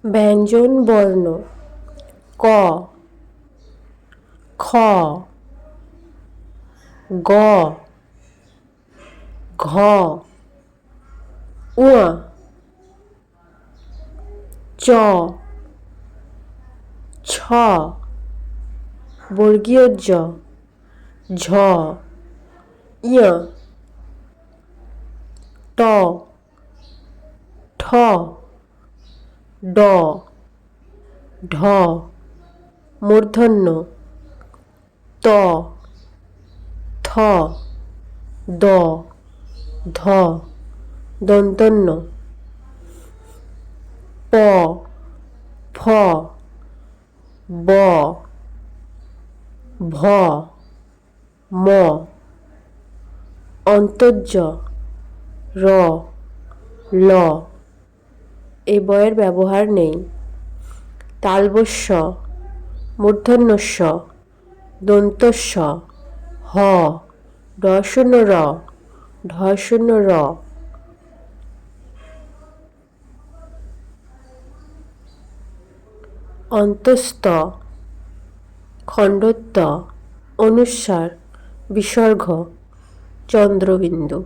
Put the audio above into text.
ব্যঞ্জন বর্ণ ক, খ, গ, ঘ, ঙ, চ, ছ, বর্গীয় জ, ঝ, ঞ, ট, ঠ, ড, ঢ, মূর্ধন্য ত, থ, দ, ধ, দন্তন্য প, ফ, ব, ভ, ম, অন্তর্জ র, ল। এই বয়ের ব্যবহার নেই। তালবস্য, মূর্ধন্যস্য, দন্তস্য, হ, ঢ র, ঢ র, অন্তস্থ, খণ্ডত্ব, অনুস্বার, বিসর্গ, চন্দ্রবিন্দু।